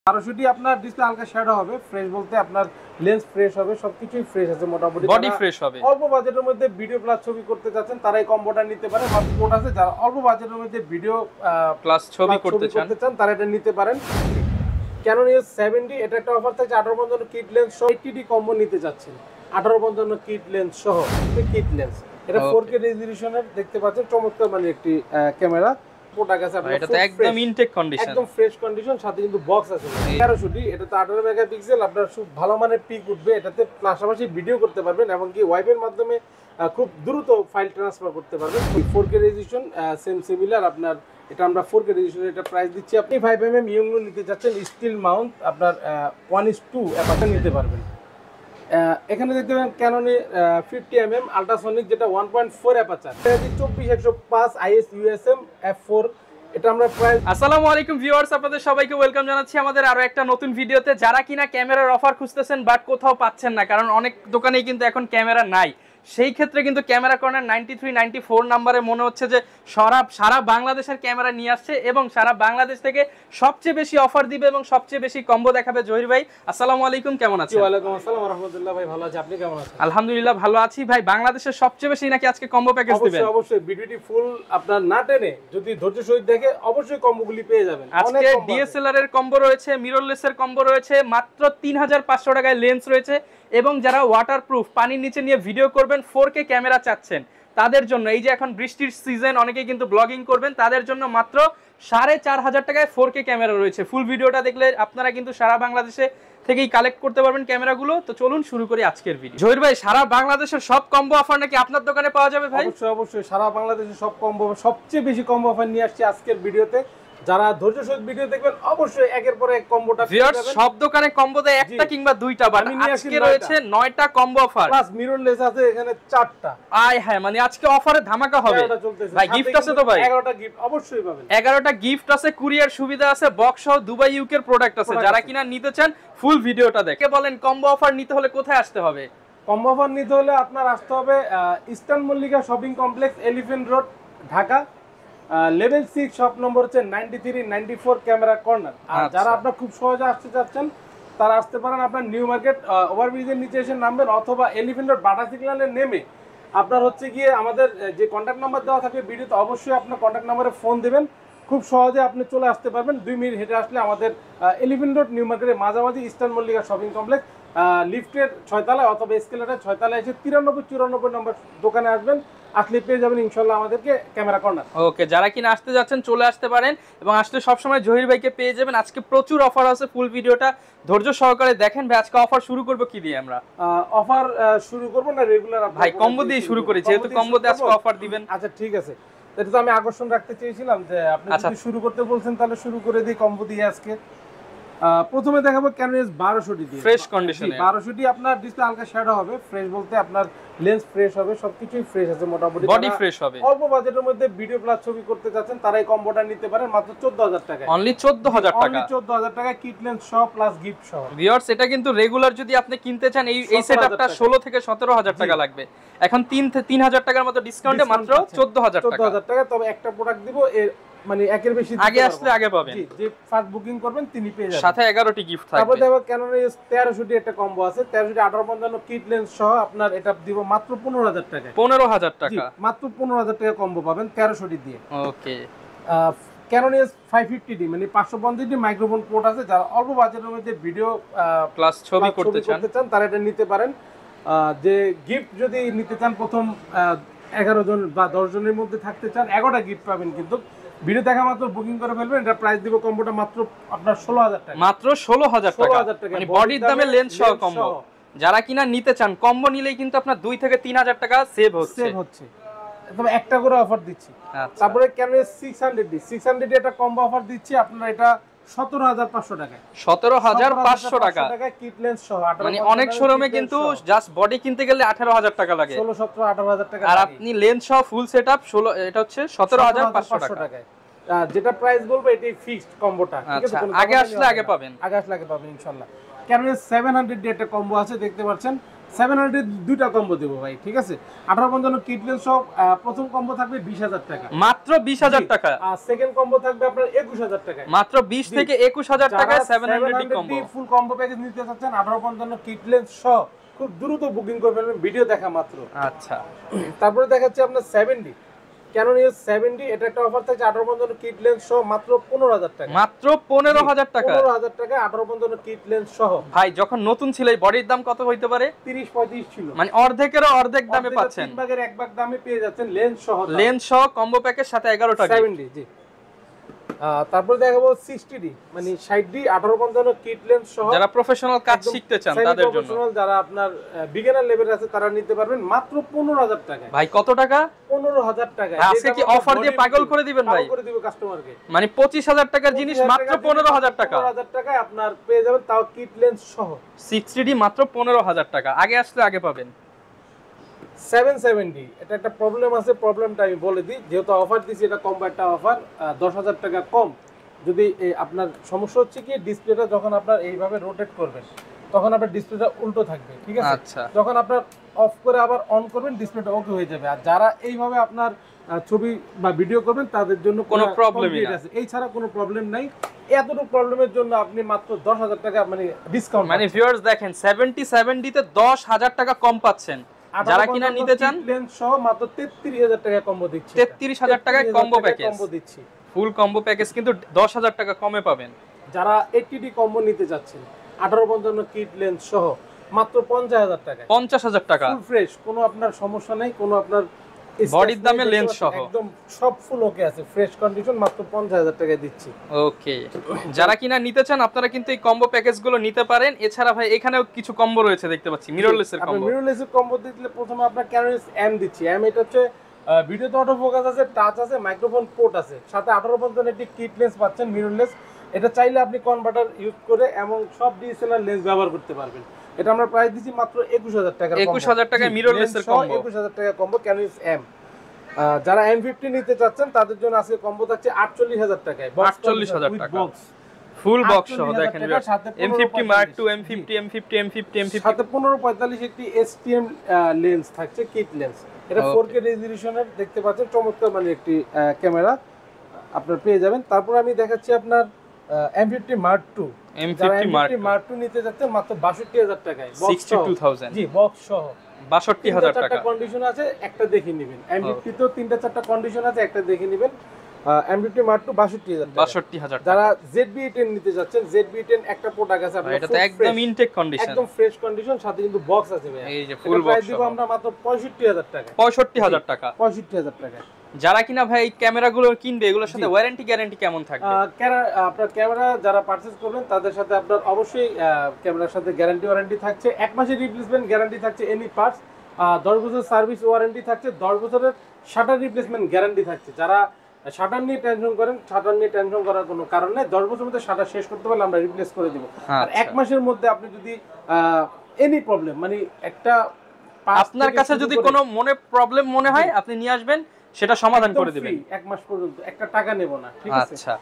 1200টি আপনার ডিসপ্লে হালকা শ্যাডো হবে, ফ্রেশ বলতে আপনার লেন্স ফ্রেশ হবে, সবকিছুই ফ্রেশ আছে মোটামুটি। বডি ফ্রেশ হবে। অল্প বাজেটের মধ্যে ভিডিও প্লাস ছবি করতে চাচ্ছেন তারা এই কম্বোটা নিতে পারেন। পাসপোর্ট আছে, যারা অল্প বাজেটের মধ্যে ভিডিও প্লাস ছবি করতে চান তারা এটা নিতে পারেন। Canon EOS 70 এটা একটা অফার থাকছে 1855 কিট লেন্স সহ 80D কম্বো নিতে যাচ্ছেন। 1855 কিট লেন্স সহ কিট লেন্স, এটা 4K রেজোলিউশনের দেখতে পাচ্ছেন, চমৎকার মানে একটি ক্যামেরা। প্রোডাক্ট আছে আপনার, এটা তো একদম ইনটেক কন্ডিশন, একদম ফ্রেশ কন্ডিশন, সাথে কিন্তু বক্স আছে। 1300টি, এটা তো 18 মেগাপিক্সেল, আপনার খুব ভালো মানের পিক উঠবে এটাতে, পাশাপাশি ভিডিও করতে পারবেন এবং কি ওয়াইফাইয়ের মাধ্যমে খুব দ্রুত ফাইল ট্রান্সফার করতে পারবেন। 4K রেজোলিউশন সেম সিমিলার আপনার, এটা আমরা 4K রেজোলিউশন এটা প্রাইস দিচ্ছি। আপনি 5mm ইয়ংলো নিতে যাচ্ছেন, স্টিল মাউন্ট আপনার 1:2 অ্যাপারচার নিতে পারবেন। এখানে দেখতে পাবেন Canon 50mm আল্ট্রাসনিক, যেটা 1.4 অ্যাপারচার, 24-105 IS USM f4। এটা আমরা প্রাইস। আসসালামু আলাইকুম ভিউয়ার্স, আপনাদের সবাইকে ওয়েলকাম জানাচ্ছি আমাদের আরো একটা নতুন ভিডিওতে। যারা কিনা ক্যামেরার অফার খুঁজতেছেন বাট কোথাও পাচ্ছেন না, কারণ অনেক দোকানেই কিন্তু এখন ক্যামেরা নাই, সেই ক্ষেত্রে কিন্তু ক্যামেরা কর্নার 93-94 নম্বরে মনে হচ্ছে যে সারা বাংলাদেশের ক্যামেরা নিয়ে আসছে এবং সারা বাংলাদেশ থেকে সবচেয়ে বেশি অফার দিবে এবং সবচেয়ে বেশি কম্বো দেখাবে। জহির ভাই আসসালামু আলাইকুম, কেমন আছেন? ওয়ালাইকুম আসসালাম ওয়া রাহমাতুল্লাহ। ভাই ভালো আছি, আপনি কেমন আছেন? আলহামদুলিল্লাহ ভালো আছি ভাই। বাংলাদেশের সবচেয়ে বেশি নাকি আজকে কম্বো প্যাকেজ দিবেন? অবশ্যই অবশ্যই, ভিডিওটি ফুল আপনার না টেনে যদি ধৈর্য সহিত দেখে অবশ্যই কম্বোগুলি পেয়ে যাবেন। আজকে ডিএসএলআর এর কম্বো রয়েছে, মিররলেস এর কম্বো রয়েছে, মাত্র 3500 টাকায় লেন্স রয়েছে, এবং যারা ওয়াটারপ্রুফ পানির নিচে নিয়ে ভিডিও করবেন 4K ক্যামেরা চাচ্ছেন তাদের জন্য, এই যে এখন বৃষ্টির সিজন অনেকেই কিন্তু ব্লগিং করবেন, তাদের জন্য মাত্র 4500 টাকায় 4K ক্যামেরা রয়েছে। ফুল ভিডিওটা দেখলে আপনারা কিন্তু সারা বাংলাদেশে থেকেই কালেক্ট করতে পারবেন ক্যামেরাগুলো। তো চলুন শুরু করি আজকের ভিডিও। জহির ভাই, সারা বাংলাদেশের সব কম্বো অফার নাকি আপনার দোকানে পাওয়া যাবে ভাই? অবশ্যই অবশ্যই, সারা বাংলাদেশের সব কম্বো, সবচেয়ে বেশি কম্বো অফার নিয়ে আসছি আজকের ভিডিওতে। যারা ধৈর্য সহিত ভিডিও দেখবেন অবশ্যই একের পর এক কম্বোটা পেয়ে যাবেন। সব দোকানে কম্বো দেয় একটা কিংবা দুইটা, বাট আজকে রয়েছে 9টা কম্বো অফার, প্লাস মিররলেস আছে এখানে 4টা। আয় হ্যাঁ, মানে আজকে অফারে ধামাকা হবে ভাই। গিফট আছে তো ভাই? 11টা গিফট অবশ্যই পাবেন। 11টা গিফট আছে, কুরিয়ার সুবিধা আছে, বক্স সহ দুবাই ইউকের প্রোডাক্ট আছে। যারা কিনা নিতে চান ফুল ভিডিওটা দেখে বলেন কম্বো অফার নিতে হলে কোথায় আসতে হবে? কম্বো অফার নিতে হলে আপনার আসতে হবে eastern Mallika shopping complex, elephant road, Dhaka. Level 6 shop number হচ্ছে 93-94 ক্যামেরা কর্নার। আর যারা আপনারা খুব সহজে আসতে চাচ্ছেন তারা আসতে পারেন আপনার নিউ মার্কেট ওভারব্রিজের নিচে এসে নামবেন, অথবা এলিফ্যান্ট রোড বাটা সিগন্যালে নেমে আপনার হচ্ছে গিয়ে আমাদের যে কন্ট্যাক্ট নাম্বার দেওয়া থাকবে ভিডিওতে, অবশ্যই আপনার কন্ট্যাক্ট নাম্বারে ফোন দিবেন, খুব সহজে আপনি চলে আসতে পারবেন। 2 মিনিট হেঁটে আসলে আমাদের এলিফ্যান্ট রোড নিউ মার্কেটের মাঝামাঝি ইস্টার্ন মল্লিকা শপিং কমপ্লেক্স, লিফটের 6 তলায় অথবা এসকেলেটার 6 তলায় এসে 93-94 নম্বর দোকানে আসবেন, আসলে পেয়ে যাবেন ইনশাআল্লাহ আমাদেরকে ক্যামেরা কর্নার। ওকে, যারা কিনা আসতে যাচ্ছেন চলে আসতে পারেন এবং আসলে সব সময় জহির ভাইকে পেয়ে যাবেন। আজকে প্রচুর অফার আছে, ফুল ভিডিওটা ধৈর্য সহকারে দেখেন ভাই। আজকে অফার শুরু করব কি দিয়ে? আমরা অফার শুরু করব না রেগুলার ভাই কম্বো দিয়ে শুরু করি, যেহেতু কম্বোতে আজকে অফার দিবেন। আচ্ছা ঠিক আছে, এটা তো আমি আকর্ষণ রাখতে চেয়েছিলাম যে আপনি যদি শুরু করতে বলছেন তাহলে শুরু করে দিই কম্বো দিয়ে আজকে। প্রথমে দেখাবো Canon EOS 1200 দিয়ে, ফ্রেশ কন্ডিশনে। 1200 আপনার ডিসপ্লে হালকা শ্যাডো হবে, ফ্রেশ বলতে আপনার লেন্স ফ্রেশ হবে, সবকিছুই ফ্রেশ আছে মোটামুটি। বডি ফ্রেশ হবে। অল্প বাজেটের মধ্যে ভিডিও প্লাস ছবি করতে চাচ্ছেন তারা এই কম্বোটা নিতে পারেন মাত্র 14000 টাকা। অনলি 14000 টাকা, অনলি 14000 টাকা, কিট লেন্স সহ প্লাস গিফট সহ। ভিউয়ার্স, এটা কিন্তু রেগুলার যদি আপনি কিনতে চান এই সেটআপটা 16 থেকে 17000 টাকা লাগবে। এখন 3000 টাকার মতো ডিসকাউন্টে মাত্র 14000 টাকা। 14000 টাকা, তবে একটা প্রোডাক্ট দিব এর মানে একের বেশি আগে আসলে আগে পাবেন। জি, যে ফার্স্ট বুকিং করবেন তিনি পেয়ে যাবেন, সাথে 11টি গিফট থাকবে। তারপর দেখো Canon EOS 1300 একটা কম্বো আছে, 1300 1855 কিট লেন্স সহ আপনার এটা দিব মাত্র 15000 টাকা। 15000 টাকা, মাত্র 15000 টাকা কম্বো পাবেন 1300 দিয়ে। ওকে। Canon EOS 550D মানে 550D মাইক্রোফোন পোর্ট আছে, যারা অল্প বাজেটের মধ্যে ভিডিও প্লাস ছবি করতে চান তারা এটা নিতে পারেন। যে গিফট যদি নিতে চান প্রথম 11 জন বা 10 জনের মধ্যে থাকতে চান 11টা গিফট পাবেন, কিন্তু ভিডিও দেখা মাত্র বুকিং করে ফেলবেন। এটা প্রাইস দিব কম্বোটা মাত্র আপনার 16000 টাকা। মাত্র 16000 টাকা, মানে বডির দামে লেন্স সহ কম্বো। যারা কিনা নিতে চান কম্বো নিলেই কিন্তু আপনার 2 থেকে 3000 টাকা সেভ হচ্ছে। তবে একটা করে অফার দিচ্ছি। তারপরে Canon EOS 600D এটা কম্বো অফার দিচ্ছি আপনারা, এটা 17500 টাকা। 17500 টাকা কিট লেন্স সহ। মানে অনেক শোরুমে কিন্তু জাস্ট বডি কিনতে গেলে 18000 টাকা লাগে, 16-17-18000 টাকা, আর আপনি লেন্স সহ ফুল সেটআপ 16 এটা হচ্ছে 17500 টাকা। যেটা প্রাইস বলবো এটাই ফিক্সড কম্বোটা, ঠিক আছে? আগে আসলে আগে পাবেন, আগে আসলে আগে পাবেন ইনশাআল্লাহ। Canon EOS 700D একটা কম্বো আছে, দেখতে পাচ্ছেন 700 দুইটা কম্বো দেবো ভাই, ঠিক আছে। 1855 কিট লেন্স সহ প্রথম কম্বো থাকবে 20,000 টাকা, মাত্র 20,000 টাকা। আর সেকেন্ড কম্বো থাকবে আপনার 21,000 টাকা, মাত্র 20 থেকে 21,000 টাকায় 700 কম্বো। ফুল কম্বো প্যাকেজ নিতে চাচ্ছেন 1855 কিট লেন্স সহ খুব দ্রুত বুকিং করে ফেলবেন, ভিডিও দেখা মাত্র। আচ্ছা, তারপরে দেখাচ্ছি আপনার 70 Canon EOS 70, এটা একটা অফার থাকছে 1855 কিট লেন্স সহ মাত্র 15,000 টাকা, মাত্র 15,000 টাকা। 15,000 টাকা 1855 কিট লেন্স সহ। ভাই যখন নতুন ছিল এই বডির দাম কত হইতে পারে? 30-35 ছিল, মানে অর্ধেকেরও অর্ধেক দামে পাচ্ছেন, 3 ভাগের 1 ভাগ দামে পেয়ে যাচ্ছেন লেন্স সহ। লেন্স সহ কম্বো প্যাকের সাথে 11টা 70 জি। তারপরে দেখাবো 60D, মানে 60D 1855 কিট লেন্স সহ, যারা প্রফেশনাল কাজ শিখতে চান তাদের জন্য। প্রফেশনাল যারা আপনার বিগিনার লেভেল আছে তারা নিতে পারবেন মাত্র 15,000 টাকা। ভাই কত টাকা? 15,000 টাকা। আজকে কি অফার দিয়ে পাগল করে দিবেন ভাই? পাগল করে দিব কাস্টমারকে। মানে 25,000 টাকার জিনিস মাত্র 15,000 টাকা। 15,000 টাকায় আপনার পেয়ে যাবেন, তাও কিট লেন্স সহ। 60D মাত্র 15,000 টাকা। আগে আসলে আগে পাবেন। 770, এটা একটা প্রবলেম আছে, প্রবলেমটা আমি বলে দিই, যেহেতু অফার দিছি, এটা কম্বো একটা অফার, 10,000 টাকা কম। যদি আপনার সমস্যা হচ্ছে কি ডিসপ্লেটা যখন আপনার এইভাবে রোটেট করবেন তখন আপনার ডিসপ্লেটা উল্টো থাকবে, ঠিক আছে। আচ্ছা, যখন আপনার অফ করে আবার অন করবেন ডিসপ্লেটা ওকে হয়ে যাবে। আর যারা এইভাবে আপনার ছবি বা ভিডিও করবেন তাদের জন্য কোনো প্রবলেমই না, এই ছাড়া কোনো প্রবলেম নাই। এতটুকু প্রবলেমের জন্য আপনি মাত্র 10,000 টাকা মানে ডিসকাউন্ট, মানে ভিউয়ার্স দেখেন 70 তে 10,000 টাকা কম পাচ্ছেন। যারা কিনা নিতে চান লেন্স সহ মাত্র 33,000 টাকা কম্বো দিচ্ছি, 33,000 টাকায় কম্বো প্যাকেজ, কম্বো দিচ্ছি। ফুল কম্বো প্যাকেজ কিন্তু 10,000 টাকা কমে পাবেন। যারা 80D কম্বো নিতে যাচ্ছেন 1855 কিট লেন্স সহ মাত্র 50,000 টাকা, 50,000 টাকা ফুল ফ্রেশ, কোনো আপনার সমস্যা নাই, কোনো আপনার বডির দামে লেন্স সহ একদম সব ফুল ওকে আছে, ফ্রেশ কন্ডিশন, মাত্র 50,000 টাকায় দিচ্ছি। ওকে, যারা কিনা নিতে চান আপনারা কিন্তু এই কম্বো প্যাকেজগুলো নিতে পারেন। এছাড়া ভাই এখানেও কিছু কম্বো রয়েছে দেখতে পাচ্ছি, মিররলেসের কম্বো। মিররলেসের কম্বো দিলে প্রথমে আপনার Canon M দিচ্ছি। M এটা হচ্ছে ভিডিওতে অটো ফোকাস আছে, টাচ আছে, মাইক্রোফোন পোর্ট আছে, সাথে 1855 একটি কিট লেন্স পাচ্ছেন মিররলেস। এটা চাইলে আপনি কনভার্টার ইউজ করে এবং সব ডিএসএলআর লেন্স ব্যবহার করতে পারবেন। এটা আমরা প্রাইস দিচ্ছি মাত্র 21,000 টাকা। 21,000 টাকায় মিররলেসের কম্বো, 21,000 টাকা কম্বো Canon M। যারা M50 নিতে চাচ্ছেন তাদের জন্য আজকে কম্বো থাকছে 48,000 টাকায়, 48,000 টাকা বক্স, ফুল বক্স সহ। দেখেন সাথে M50 Mark II, M50 সাথে 1545 একটি STM লেন্স থাকছে, কিট লেন্স। এটা 4K রেজোলিউশনের দেখতে পাচ্ছেন, চমৎকার মানে একটি ক্যামেরা আপনারা পেয়ে যাবেন। তারপর আমি দেখাচ্ছি আপনার M50 Mark II। M50 Mark II নিতে যাচ্ছেন মাত্র 62,000 টাকায়, 62,000 জি, বক্স সহ। 62,000 টাকা। কন্ডিশন আছে, একটা দেখে নেবেন। M50 তো 3-4টা কন্ডিশন আছে, একটা দেখে নেবেন। M50 Mark II 62,000 টাকা। যারা ZB-10 নিতে যাচ্ছেন, ZB-10 একটা প্রোডাক্ট আছে আপনার, এটা তো একদম ইনটেক কন্ডিশন, একদম ফ্রেশ কন্ডিশন, সাথে কিন্তু বক্স আছে ভাই। এই যে ফুল বক্স দিব আমরা মাত্র 65,000 টাকা। 65,000 টাকা, 65,000 টাকা। যারা কিনা ভাই এই ক্যামেরাগুলো কিনবে এগুলোর সাথে ওয়ারেন্টি গ্যারান্টি কেমন থাকবে? আপনার ক্যামেরা যারা পারচেজ করবেন তাদের সাথে আপনার অবশ্যই ক্যামেরার সাথে গ্যারান্টি ওয়ারেন্টি থাকছে, 1 মাসের রিপ্লেসমেন্ট গ্যারান্টি থাকছে এনি পার্টস, 10 বছর সার্ভিস ওয়ারেন্টি থাকছে, 10 বছরের শাটার রিপ্লেসমেন্ট গ্যারান্টি থাকছে। যারা শাটার নিয়ে টেনশন করেন, শাটার নিয়ে টেনশন করার কোনো কারণ নেই, 10 বছরের মধ্যে শাটার শেষ করতে পারলে আমরা রিপ্লেস করে দিব। আর 1 মাসের মধ্যে আপনি যদি এনি প্রবলেম মানে একটা আপনার কাছে যদি কোনো প্রবলেম মনে হয় আপনি নিয়ে আসবেন, সেটা সমাধান করে দিবেন 1 মাস পর্যন্ত, একটা টাকা নেব না, ঠিক আছে। আচ্ছা,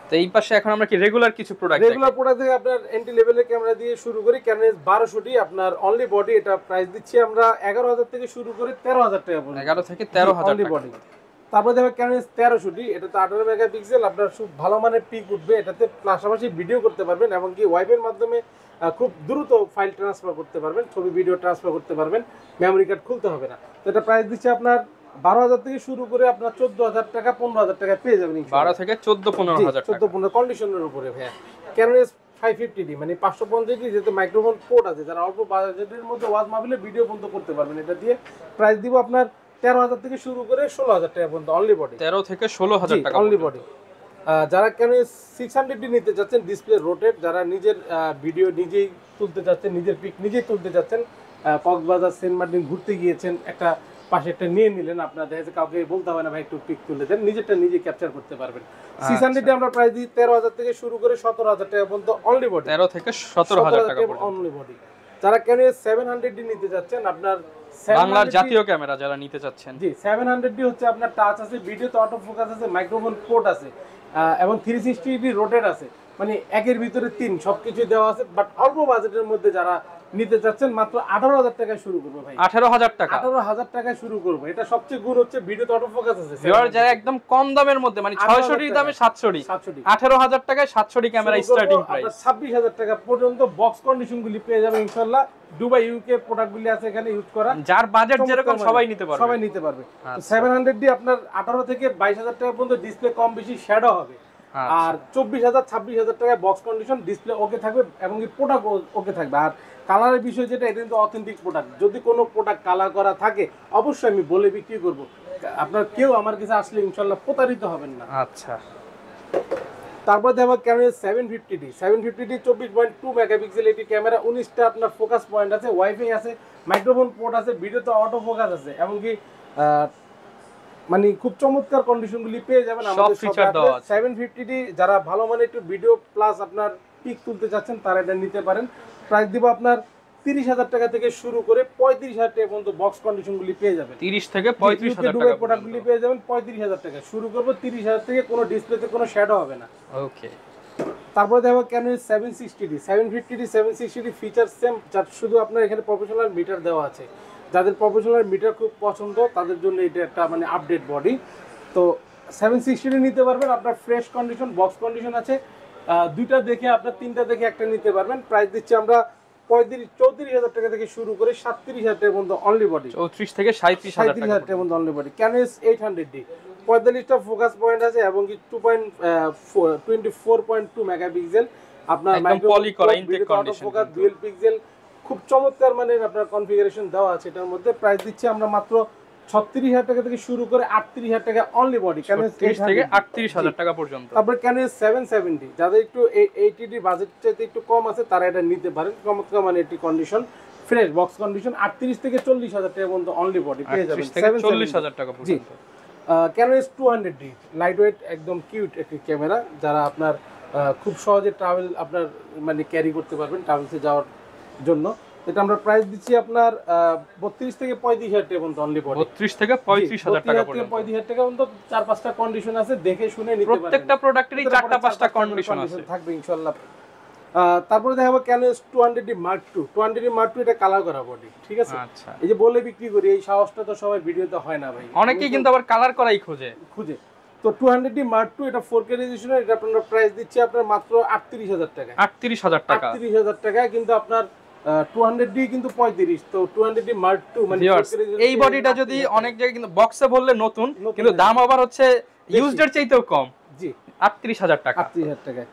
তো এই পাশে এখন আমরা কি রেগুলার কিছু প্রোডাক্ট রেগুলার প্রোডাক্ট থেকে আপনার এন্ট্রি লেভেলের ক্যামেরা দিয়ে শুরু করি। Canon 1200 আপনার অনলি বডি, এটা প্রাইস দিচ্ছি আমরা 11,000 থেকে শুরু করে 13,000 টাকা পর্যন্ত, 11 থেকে 13,000 অনলি বডি। তারপরে দেখো Canon 1300, এটা তো 18 মেগাপিক্সেল, আপনার খুব ভালো মানের পিক উঠবে, এটাতে পাশাপাশি ভিডিও করতে পারবেন, এমনকি ওয়াইফাইয়ের মাধ্যমে খুব দ্রুত ফাইল ট্রান্সফার করতে পারবেন, ছবি ভিডিও ট্রান্সফার করতে পারবেন, মেমরি কার্ড খুলতে হবে না। তো এটা প্রাইস দিচ্ছে আপনার 12,000 থেকে শুরু করে আপনার 14,000 টাকা 15,000 টাকা পেয়ে যাবেন। 12 থেকে 14-15,000 টাকা, 14-15 কন্ডিশনের উপরে ভাইয়া। Canon 550D মানে 550D, যেহেতু মাইক্রোফোন পোর্ট আছে, যারা অল্প বাজেটের মধ্যে ওয়াজ মাহফিলে ভিডিও বন্ধ করতে পারবেন, এটা দিয়ে প্রাইস দিব আপনার 13,000 থেকে শুরু করে 16,000 টাকা পর্যন্ত, অনলি বডি। 13 থেকে 16,000 টাকা অনলি বডি। যারা Canon 600D নিতে যাচ্ছেন, ডিসপ্লে রোটেট, যারা নিজের ভিডিও নিজেই তুলতে যাচ্ছেন, নিজের পিক নিজেই তুলতে যাচ্ছেন, কক্সবাজার সেন্ট মার্টিন ঘুরতে গিয়েছেন, একটা পাশে একটা নিয়ে নিলেন, আপনার দেখা যাচ্ছে কাউকে বলতে হবে না ভাই একটু পিক তুলে দেন, নিজেরটা নিজে ক্যাপচার করতে পারবেন। 600D আমরা প্রাইস দিই 13,000 থেকে শুরু করে 17,000 টাকা পর্যন্ত, অনলি বডি। 13 থেকে 17,000 টাকা পর্যন্ত, অনলি বডি। যারা Canon 700D নিতে যাচ্ছেন, আপনার বাংলার জাতীয় ক্যামেরা যারা নিতে চাচ্ছেন, জি 700D হচ্ছে আপনার টাচ আছে, ভিডিওতে অটো ফোকাস আছে, মাইক্রোফোন পোর্ট আছে, এবং 360 ডিগ্রি রোটেট আছে, মানে একের ভিতরে 3 সবকিছু দেওয়া আছে। বাট অল্প বাজেটের মধ্যে যারা নিতে চাচ্ছেন মাত্র 18,000 টাকায় শুরু করবো ভাই। 18,000 টাকা, 18,000 টাকায় শুরু করবো। এটা সবচেয়ে গুণ হচ্ছে ভিডিওতে অটো ফোকাস আছে। যারা একদম কম দামের মধ্যে মানে 600 দামে 700, 18,000 টাকায় 700 ক্যামেরা স্টার্টিং প্রাইস। 26,000 টাকা পর্যন্ত বক্স কন্ডিশন গুলি পেয়ে যাবেন ইনশাআল্লাহ। দুবাই ইউকে প্রোডাক্ট গুলি আছে এখানে ইউজ করা, যার বাজেট যেরকম সবাই নিতে পারবে, সবাই নিতে পারবে। 700D আপনার 18 থেকে 22,000 টাকা পর্যন্ত ডিসপ্লে কম বেশি শ্যাডো হবে। আর 24,000 26,000 টাকায় বক্স কন্ডিশন ডিসপ্লে ওকে থাকবে এবং কি প্রোডাক্ট ওকে থাকবে। আর কালারের বিষয় যেটা, এটা কিন্তু অথেন্টিক প্রোডাক্ট। যদি কোনো প্রোডাক্ট কালার করা থাকে অবশ্যই আমি বলে বিক্রি করব। আপনার কেউ আমার কাছে আসলে ইনশাআল্লাহ প্রতারিত হবেন না। আচ্ছা, তারপর দেখো ক্যামেরা 750D 24.2 মেগাপিক্সেল এটি ক্যামেরা, 19টা আপনার ফোকাস পয়েন্ট আছে, ওয়াইফাই আছে, মাইক্রোফোন পোর্ট আছে, ভিডিওতে অটো ফোকাস আছে এবং কি মানে খুব চমৎকার কন্ডিশনগুলি পেয়ে যাবেন আমাদের শপে। 750D যারা ভালো মানে একটু ভিডিও প্লাস আপনার পিক তুলতে চাচ্ছেন তারা এটা নিতে পারেন। প্রাইস দিব আপনার 30,000 টাকা থেকে শুরু করে 35,000 টাকা পর্যন্ত বক্স কন্ডিশনগুলি পেয়ে যাবেন। 30 থেকে 35,000 টাকা প্রোডাক্টগুলি পেয়ে যাবেন 35,000 টাকা শুরু করব। 30,000 থেকে কোনো ডিসপ্লেতে কোনো শ্যাডো হবে না। ওকে, তারপরে দেখো Canon 760D 750D feature same, যার শুধু আপনার এখানে প্রফেশনাল মিটার দেওয়া আছে। যাদের প্রফেশনাল মিটার খুব পছন্দ তাদের জন্য এটা একটা মানে আপডেট বডি। তো 760D নিতে পারবেন, আপনার ফ্রেশ কন্ডিশন বক্স কন্ডিশন আছে। দুইটা দেখে আপনার তিনটা দেখে একটা নিতে পারবেন। প্রাইস দিচ্ছি আমরা 34,000 টাকা থেকে শুরু করে 37,000 টাকা পর্যন্ত অনলি বডি। 34 থেকে 37,000 টাকা পর্যন্ত অনলি বডি। Canon 800D 45টা ফোকাস পয়েন্ট আছে এবং কি 24.2 মেগাপিক্সেল আপনার পলি করা intact condition, focus dual pixel, খুব চমৎকার মানের আপনার কনফিগারেশন দেওয়া আছে এটার মধ্যে। প্রাইস দিচ্ছি আমরা মাত্র 36,000 টাকা থেকে শুরু করে 38,000 টাকা অনলি বডি। Canon 30 থেকে 38,000 টাকা পর্যন্ত। তারপর Canon 770 যাদের একটু 80D বাজেট চাইতে একটু কম আছে তারা এটা নিতে পারেন। চমৎকার মানে এটি কন্ডিশন, ফ্রেশ বক্স কন্ডিশন, 38 থেকে 40,000 টাকা পর্যন্ত অনলি বডি পেয়ে যাবেন। 40,000 টাকা পর্যন্ত। Canon 200D লাইট ওয়েট একদম কিউট একটি ক্যামেরা, যারা আপনার খুব সহজে ট্রাভেল আপনার মানে ক্যারি করতে পারবেন ট্রাভেলসে যাওয়ার জন্য। এটা আমরা প্রাইস দিচ্ছি আপনার 32 থেকে 35,000 টাকা পর্যন্ত অনলি বডি। 32 থেকে 35,000 টাকা পর্যন্ত। 35,000 টাকা পর্যন্ত 4-5টা কন্ডিশন আছে, দেখে শুনে নিতে পারবেন। প্রত্যেকটা প্রোডাক্টেরই 4টা-5টা কন্ডিশন আছে থাকবে ইনশাআল্লাহ। তারপরে দেখাবো Canon 200D Mark II 200D Mark II এটা কালার করা বডি, ঠিক আছে। আচ্ছা, এই যে বলে বিক্রি করি এই সাহসটা তো সবাই ভিডিওতে হয় না ভাই, অনেকেই কিন্তু আবার কালার করাই খোঁজে। তো 200D Mark II এটা 4K রেজোলিউশন, এটা আপনার প্রাইস দিচ্ছি আপনার মাত্র 38,000 টাকা। 38,000 টাকা, 38,000 টাকা। কিন্তু আপনার 200D কিন্তু 35, তো 200D Mark II মানে এই বডিটা যদি অনেক জায়গায় কিন্তু বক্সে বললে নতুন, কিন্তু দাম আবার হচ্ছে ইউজড এর চাইতেও কম। জি, 38,000 টাকা। 38,000 টাকায়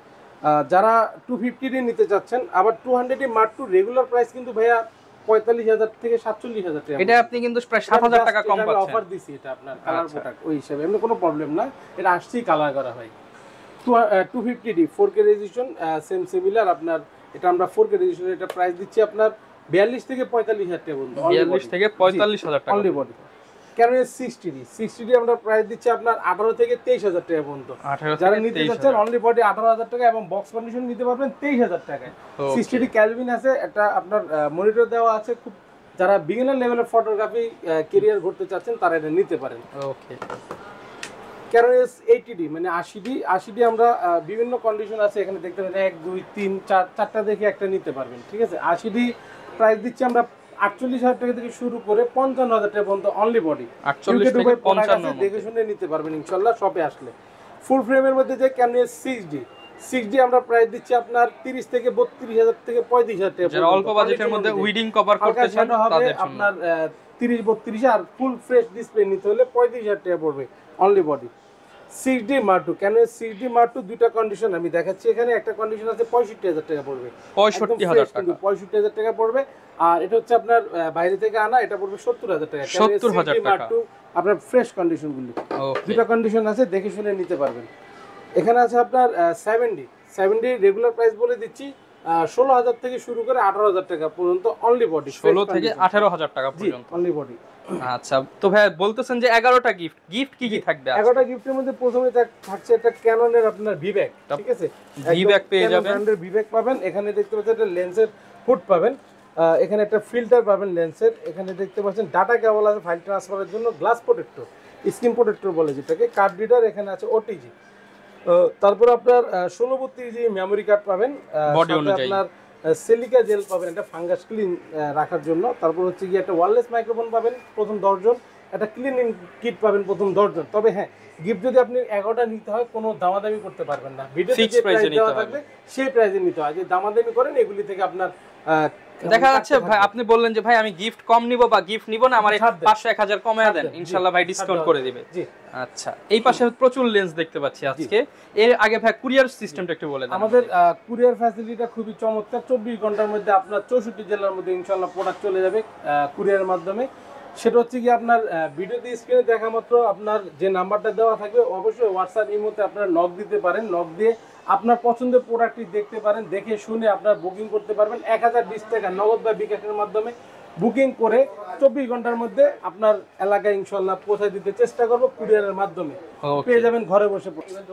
যারা 250D নিতে চাচ্ছেন। আবার 200D Mark II regular price কিন্তু ভাইয়া 45,000 থেকে 47,000 টাকা। এটা আপনি কিন্তু প্রায় 7,000 টাকা কম পাচ্ছেন। অফার দিছি এটা আপনার কালার প্রোডাক্ট ওই হিসাবে, এমনি কোনো প্রবলেম না, এটা আসছেই কালার করা হয়। 250D 4K resolution same similar আপনার, এটা আমরা 4K রেজোলিউশন এটা প্রাইস দিচ্ছি আপনার 42 থেকে 45,000 টাকা পর্যন্ত। 42 থেকে 45,000 টাকা অনলি বডি। Canon 60D আমরা প্রাইস দিচ্ছি আপনার 18 থেকে 23,000 টাকা পর্যন্ত। যারা নিতে যাচ্ছেন অনলি বডি 18,000 টাকা এবং বক্স কন্ডিশন নিতে পারবেন 23,000 টাকায়। 60D ক্যালভিন আছে, একটা আপনার মনিটর দেওয়া আছে। খুব যারা বিগিনার লেভেলের ফটোগ্রাফি ক্যারিয়ার করতে চাচ্ছেন তারা এটা নিতে পারেন। ওকে, Canon 80D মানে 80D আমরা বিভিন্ন কন্ডিশন আছে এখানে দেখতে পাচ্ছেন 1 2 3 4 চারটা দেখে একটা নিতে পারবেন, ঠিক আছে। 80D প্রাইস দিচ্ছি আমরা 48,000 টাকা থেকে শুরু করে 55,000 টাকা পর্যন্ত অনলি বডি। 48 থেকে 55 দেখে শুনে নিতে পারবেন ইনশাআল্লাহ শপে আসলে। ফুল ফ্রেমের মধ্যে যে Canon 6D আমরা প্রাইস দিচ্ছি আপনার 30 থেকে 32,000 থেকে 35,000 টাকা। যারা অল্প বাজেটের মধ্যে উইডিং কভার করতে চান তাদের জন্য আপনার 30-32 আর ফুল ফ্রেশ ডিসপ্লে নিতে হলে 35,000 টাকা পড়বে only body. 6D Mark II Canon 6D Mark II দুইটা কন্ডিশন আমি দেখাচ্ছি এখানে। একটা কন্ডিশন আছে 65,000 টাকা পড়বে, 65,000 টাকা, 65,000 টাকা পড়বে। আর এটা হচ্ছে আপনার বাইরে থেকে আনা, এটা পড়বে 70,000 টাকা। 70,000 টাকা আপনার ফ্রেশ কন্ডিশন গুলি দুইটা কন্ডিশন আছে, দেখে শুনে নিতে পারবেন। এখানে আছে আপনার 70 রেগুলার প্রাইস বলে দিচ্ছি 16,000 থেকে শুরু করে 18,000 টাকা পর্যন্ত অনলি বডি। 16 থেকে 18,000 টাকা পর্যন্ত অনলি বডি। আচ্ছা, তো ভাই বলতেছেন যে 11টা গিফট কি কি থাকবে? 11টা গিফটের মধ্যে প্রথমে থাকছে একটা ক্যাননের আপনার ভিব্যাক, ঠিক আছে। ভিব্যাক পেয়ে যাবেন, ব্র্যান্ডের ভিব্যাক পাবেন। এখানে দেখতে পাচ্ছেন একটা লেন্সের হুড পাবেন, এখানে একটা ফিল্টার পাবেন লেন্সের। এখানে দেখতে পাচ্ছেন ডাটা কেবল আছে ফাইল ট্রান্সফারের জন্য, গ্লাস প্রোটেক্টর, স্ক্রিন প্রোটেক্টর বলে যেটাকে, কার্ড রিডার, এখানে আছে ওটিজি। তারপর আপনার 1632 মেমোরি কার্ড পাবেন, বডি অনুযায়ী আপনার সিলিকা জেল পাবেন, একটা ফাঙ্গাস ক্লিন রাখার জন্য। তারপর হচ্ছে গিয়ে একটা ওয়্যারলেস মাইক্রোফোন পাবেন প্রথম 10 জন, একটা ক্লিনিং কিট পাবেন প্রথম 10 জন। তবে হ্যাঁ, গিফট যদি আপনি 11টা নিতে হয় কোনো দামাদামি করতে পারবেন না, ভিডিওতে যে প্রাইস দেওয়া থাকবে সেই প্রাইসে নিতে হয়। যে দামাদামি করেন এগুলি থেকে আপনার দেখা যাচ্ছে ভাই আপনি বললেন যে ভাই আমি গিফট কম নিব বা গিফট নিব না, আমার 500 1000 কমায় দেন, ইনশাআল্লাহ ভাই ডিসকাউন্ট করে দিবে। জি আচ্ছা, এই পাশে প্রচুর লেন্স দেখতে পাচ্ছি আজকে। এর আগে ভাই কুরিয়ার সিস্টেমটা একটু বলে দেন। আমাদের কুরিয়ার ফ্যাসিলিটিটা খুবই চমৎকার। 24 ঘন্টার মধ্যে আপনার 64 জেলার মধ্যে ইনশাআল্লাহ প্রোডাক্ট চলে যাবে কুরিয়ারের মাধ্যমে। সেটা হচ্ছে কি আপনার ভিডিওতে স্ক্রিনে দেখা মাত্র আপনার যে নাম্বারটা দেওয়া থাকবে অবশ্যই হোয়াটসঅ্যাপ ইমোতে আপনারা নক দিতে পারেন। নক দিয়ে আপনার পছন্দের প্রোডাক্টটি দেখতে পারেন, দেখে শুনে আপনার বুকিং করতে পারবেন। 1020 টাকা নগদ বা বিকাশের মাধ্যমে বুকিং করে 24 ঘন্টার মধ্যে আপনার এলাকায় ইনশাআল্লাহ পৌঁছে দিতে চেষ্টা করব কুরিয়ারের মাধ্যমে। পেয়ে যাবেন ঘরে বসে।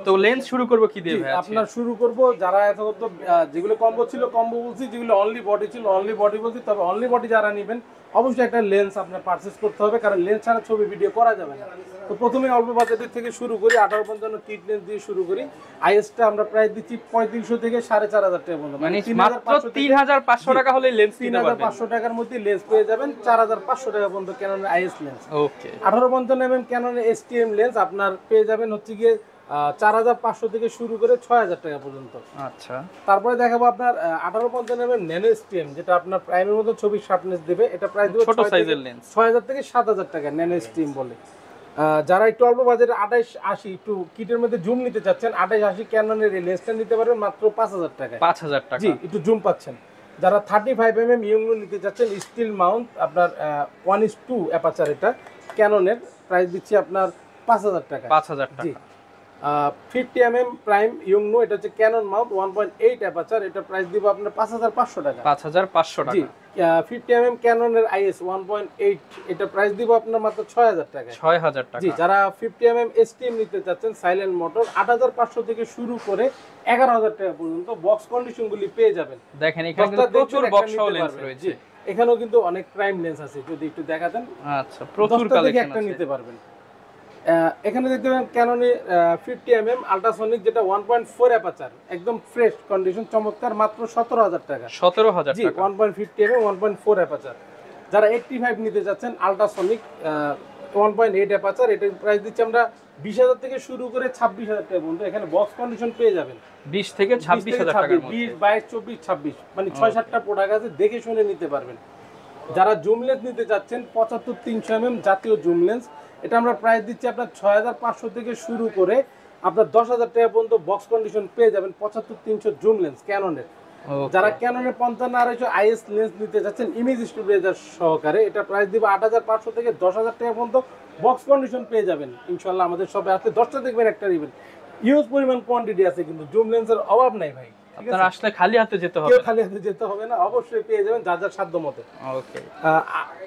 তো লেন্স শুরু করব কি দিয়ে ভাই? আপনার শুরু করব যারা এতক্ষণ তো যেগুলো কম্বো ছিল কম্বো বলছি, যেগুলো অনলি বডি ছিল অনলি বডি বলছি। তবে অনলি বডি যারা নেবেন অবশ্যই একটা লেন্স আপনার পারচেজ করতে হবে, কারণ লেন্স ছাড়া ছবি ভিডিও করা যাবে না। তো প্রথমে অল্প বাজেটের থেকে শুরু করি, 1855 কিট লেন্স দিয়ে শুরু করি। আইএসটা আমরা প্রায় দিচ্ছি 3500 থেকে 4500 টাকা পর্যন্ত, মানে মাত্র 3500 টাকা হলে লেন্স কিনতে পারবেন। 3500 টাকার মধ্যে লেন্স পেয়ে যাবেন 4500 টাকা পর্যন্ত ক্যাননের আইএস লেন্স। ওকে, 1855 mm ক্যাননের এসটিএম লেন্স আপনার পেয়ে যাবেন হচ্ছে গিয়ে 4500 থেকে শুরু করে 6000 টাকা পর্যন্ত। আচ্ছা, তারপরে দেখাবো আপনার 1855 mm ন্যানো এসটিএম, যেটা আপনার প্রাইমের মতো ছবি শার্পনেস দেবে। এটা প্রায় ছোট সাইজের লেন্স, 6000 থেকে 7000 টাকা ন্যানো এসটিএম বলে। যারা একটু অল্প বাজেটে 2880 একটু কিটের মধ্যে জুম নিতে চাচ্ছেন, 2880 ক্যাননের এই লেন্সটা নিতে পারবেন মাত্র 5000 টাকা। 5000 টাকা, জি একটু জুম পাচ্ছেন। যারা 35 mm ইয়ংনো নিতে চাচ্ছেন স্টিল মাউন্ট আপনার 1:2 অ্যাপারচার, এটা ক্যাননের প্রাইস দিচ্ছি আপনার 5000 টাকা। 5000 টাকা। জি 50 mm প্রাইম ইয়ংনো, এটা হচ্ছে ক্যানন মাউন্ট 1.8 অ্যাপারচার, এটা প্রাইস দিব আপনার 5500 টাকা। 5500 টাকা। জি 50 mm ক্যাননের আইএস 1.8, এটা প্রাইস দিব আপনার মাত্র 6000 টাকা। 6000 টাকা। জি যারা 50 mm এসটিএম নিতে চাচ্ছেন সাইলেন্ট মোটর 8500 থেকে শুরু করে 11000 টাকা পর্যন্ত বক্স কন্ডিশনগুলি পেয়ে যাবেন। দেখেন এখানে কিন্তু প্রচুর বক্স লেন্স রয়েছে। এখানেও কিন্তু অনেক প্রাইম লেন্স আছে, যদি একটু দেখাতেন। আচ্ছা, প্রচুর কালেকশন একটা নিতে পারবেন। এখানে দেখতে পাবেন ক্যাননে 50 mm আল্ট্রাসনিক, যেটা 1.4 অ্যাপারচার, একদম ফ্রেশ কন্ডিশন, চমৎকার, মাত্র 17000 টাকা। 17000 জি টাকা। 1.50 mm 1.4 অ্যাপারচার। যারা 85 নিতে যাচ্ছেন আল্ট্রাসনিক 1.8 অ্যাপারচার, এটার প্রাইস দিচ্ছি আমরা 20000 থেকে শুরু করে 26000 টাকা পর্যন্ত। এখানে বক্স কন্ডিশন পেয়ে যাবেন 20 থেকে 26000 টাকার মধ্যে। 20 22 24 26 মানে 6-7টা প্রোডাক্ট আছে, দেখে শুনে নিতে পারবেন। যারা জুম লেন্স নিতে চাচ্ছেন 75-300 mm জাতীয় জুম লেন্স, এটা আমরা প্রাইস দিচ্ছি আপনার 6500 থেকে শুরু করে আপনার 10000 টাকা পর্যন্ত বক্স কন্ডিশন পেয়ে যাবেন 75-300 জুম লেন্স ক্যাননের। যারা ক্যাননের 55-250 আইএস লেন্স নিতে যাচ্ছেন ইমেজ স্টেবিলাইজার সহকারে, এটা প্রাইস দিব 8500 থেকে 10000 টাকা পর্যন্ত বক্স কন্ডিশন পেয়ে যাবেন ইনশাআল্লাহ। আমাদের সবে আসলে 10টা দেখবেন একটা নেবেন, ইউজ পরিমাণ কোয়ান্টিটি আছে, কিন্তু জুম লেন্সের অভাব নাই ভাই। আপনারা আসলে খালি হাতে যেতে হবে কেউ খালি হাতে যেতে হবে না, অবশ্যই পেয়ে যাবেন যার যার সাধ্য মতো। ওকে,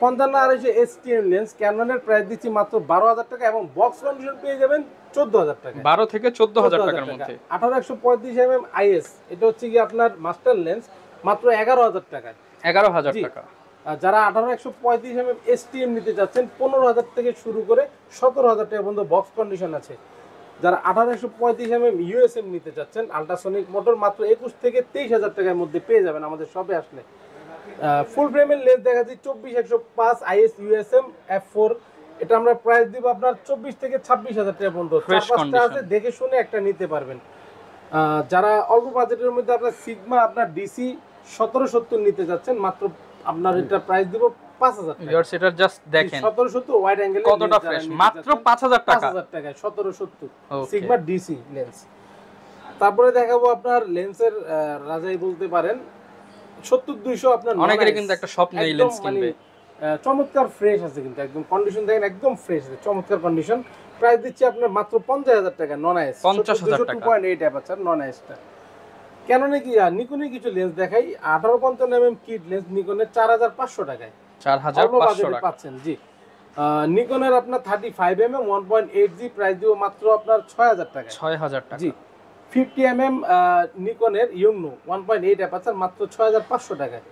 55-250 এসটিএম লেন্স ক্যাননের প্রাইস দিচ্ছি মাত্র 12000 টাকা এবং বক্স কন্ডিশন পেয়ে যাবেন 14000 টাকা। 12 থেকে 14000 টাকার মধ্যে। 18135 mm আইএস, এটা হচ্ছে কি আপনার মাস্টার লেন্স, মাত্র 11000 টাকায়। 11000 টাকা। যারা 18135 mm এসটিএম নিতে যাচ্ছেন 15000 থেকে শুরু করে 17000 টাকা পর্যন্ত বক্স কন্ডিশন আছে। যারা 18135 mm ইউএসএম নিতে যাচ্ছেন আল্ট্রাসনিক মোটর, মাত্র 21 থেকে 23000 টাকার মধ্যে পেয়ে যাবেন আমাদের শপে আসলে। ফুল ফ্রেমের লেন্স দেখাচ্ছি 24105 আইএস ইউএসএম f4, এটা আমরা প্রাইস দিব আপনার 24 থেকে 26000 টাকা পর্যন্ত। 4-5টা আছে, দেখে শুনে একটা নিতে পারবেন। যারা অল্প বাজেটের মধ্যে আপনার সিগমা আপনার ডিসি 1770 নিতে যাচ্ছেন, মাত্র আপনার এটা প্রাইস দিব 5000 টাকা। ভিউয়ার্স এটা জাস্ট দেখেন 1770 ওয়াইড অ্যাঙ্গেল কতটা ফ্রেশ, মাত্র 5000 টাকা। 5000 টাকায় 1770 সিগমা ডিসি লেন্স। তারপরে দেখাবো আপনার লেন্সের রাজাই বলতে পারেন 70200, আপনার অনেকেরই কিন্তু একটা স্বপ্ন এই লেন্স কিনবে। চমৎকার ফ্রেশ আছে, কিন্তু একদম কন্ডিশন দেখেন একদম ফ্রেশ আছে, চমৎকার কন্ডিশন। প্রাইস দিচ্ছি আপনার মাত্র 50000 টাকা নন আইএস, 50000 টাকা 2.8 অ্যাপারচার নন আইএসটা। ক্যাননে কি নিকনে কিছু লেন্স দেখাই, 1855 mm কিট লেন্স নিকনের 4500 টাকায় 4500 টাকা পাচ্ছেন। জি নিকনের আপনার 35 mm 1.8G প্রাইস দিব মাত্র আপনার 6000 টাকা। 6000 টাকা। জি 50 mm নিকনের ইয়ংনো 1.8 অ্যাপারচার, মাত্র 6500 টাকায়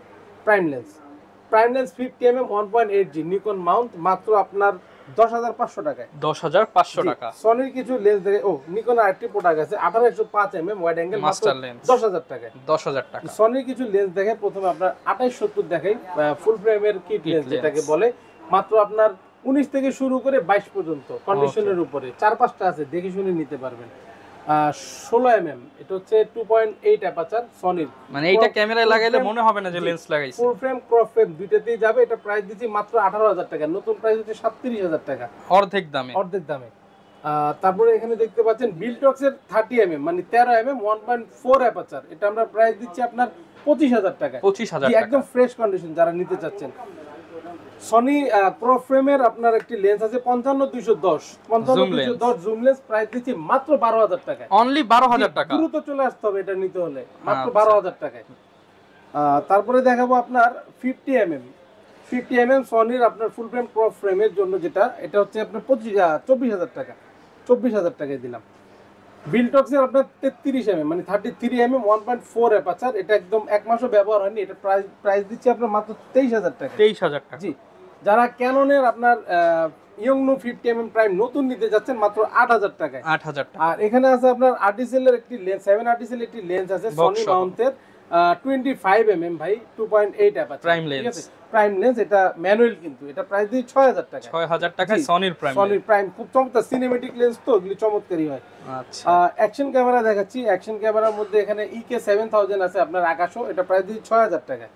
prime lens. Prime lens 50 mm 1.8G Nikon Mount, মাত্র আপনার 10,500 টাকায়। 10,500 টাকা। সনির কিছু লেন্স দেখে নিকন আরেকটি প্রোডাক্ট আছে 1805 mm wide angle master lens 10,000 টাকায়। 10,000 টাকা। সনির কিছু লেন্স দেখে প্রথমে আপনার 2870 দেখাই, ফুল ফ্রেমের কিট লেন্স যেটাকে বলে, মাত্র আপনার 19 থেকে শুরু করে 22 পর্যন্ত কন্ডিশনের উপরে 4-5টা আছে, দেখে শুনে নিতে পারবেন। 16 mm, এটা হচ্ছে 2.8 অ্যাপারচার সনির, মানে এইটা ক্যামেরায় লাগাইলে মনে হবে না যে লেন্স লাগাইছে। ফুল ফ্রেম ক্রপ ফ্রেম দুইটাতেই যাবে। এটা প্রাইস দিচ্ছি মাত্র 18,000 টাকা, নতুন প্রাইস হচ্ছে 37,000 টাকা, অর্ধেক দামে। অর্ধেক দামে। তারপরে এখানে দেখতে পাচ্ছেন বিলটক্সের 30 mm মানে 13 mm 1.4 অ্যাপারচার, এটা আমরা প্রাইস দিচ্ছি আপনার 25,000 টাকা। 25,000 টাকা, একদম ফ্রেশ কন্ডিশন যারা নিতে চাচ্ছেন। সনি ক্রপ ফ্রেমের আপনার একটি লেন্স আছে 55-210 জুম লেন্স, প্রাইস দিচ্ছি মাত্র 12,000 টাকা, অনলি 12,000 টাকা। দ্রুত চলে আসতে হবে এটা নিতে হলে, মাত্র 12,000 টাকায়। তারপরে দেখাবো আপনার 50 mm সনির আপনার ফুল ফ্রেম ক্রপ ফ্রেমের জন্য, যেটা এটা হচ্ছে আপনার 24,000 টাকা, 24,000 টাকায় দিলাম। বিলটক্সের আপনার 33 mm মানে 33 mm 1.4 অ্যাপারচার, এটা একদম এক মাসও ব্যবহার হয়নি, এটা প্রাইস দিচ্ছি আপনার মাত্র 23,000 টাকা। 23,000 টাকা। জি, যারা ক্যাননের আপনার ইয়ংনো 50 mm প্রাইম নতুন নিতে যাচ্ছেন মাত্র 8,000 টাকায়। 8,000 টাকা। আর এখানে আছে আপনার আর্টিসেল এর একটি লেন্স, 7 আর্টিসেল একটি লেন্স আছে সনি মাউন্টের 25 mm ভাই 2.8 aperture prime lens, prime lens, এটা ম্যানুয়াল কিন্তু, এটা প্রাইস দিয়ে 6,000 টাকা। 6,000 টাকায় সনির প্রাইম। সনির প্রাইম খুব চমৎকার সিনেমেটিক লেন্স, তো এগুলি চমৎকারই হয়। আচ্ছা, অ্যাকশন ক্যামেরা দেখাচ্ছি। অ্যাকশন ক্যামেরার মধ্যে এখানে EK 7000 আছে আপনার আকাশও, এটা প্রাইস দিয়ে 6,000 টাকা।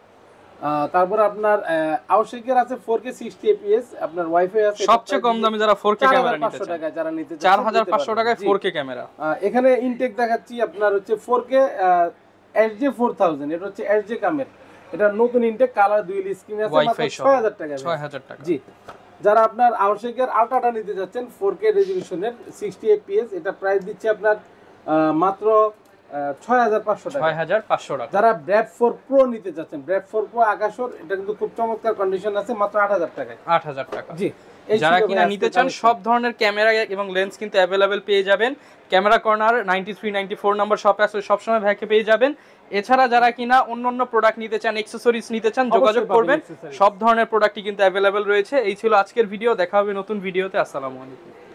তারপর আপনার আউটশেকের আছে 4K 60 fps, আপনার ওয়াইফাই আছে সবচেয়ে কম দামে যারা 4K ক্যামেরা নিতে চান, টাকা যারা নিতে চান 4,500 টাকায় 4K ক্যামেরা। এখানে ইনটেক দেখাচ্ছি আপনার হচ্ছে 4K HJ 4000, এটা হচ্ছে HJ কামের, এটা নতুন ইনটেক, কালার ডুয়াল স্ক্রিন আছে, মাত্র 6,000 টাকা। 6,000 টাকা। জি, যারা আপনার আউটশেকের আলট্রাটা নিতে যাচ্ছেন 4K রেজোলিউশনের 60 fps, এটা প্রাইস দিচ্ছে আপনার মাত্র 6,500 টাকা। 6,500 টাকা। যারা ব্র্যাড 4 প্রো নিতে যাচ্ছেন, ব্র্যাড 4 প্রো আকাশর, এটা কিন্তু খুব চমৎকার কন্ডিশন আছে, মাত্র 8,000 টাকায়। 8,000 টাকা। জি, যারা কিনা নিতে চান সব ধরনের ক্যামেরা এবং লেন্স কিন্তু অ্যাভেলেবেল পেয়ে যাবেন। ক্যামেরা কর্নার 93-94 নম্বর শপে আসলে সবসময় ভাইকে পেয়ে যাবেন। এছাড়া যারা কিনা অন্য প্রোডাক্ট নিতে চান, অ্যাকসেসরিজ নিতে চান, যোগাযোগ করবেন, সব ধরনের প্রোডাক্টই কিন্তু অ্যাভেলেবেল রয়েছে। এই ছিল আজকের ভিডিও, দেখা হবে নতুন ভিডিওতে। আসসালামু আলাইকুম।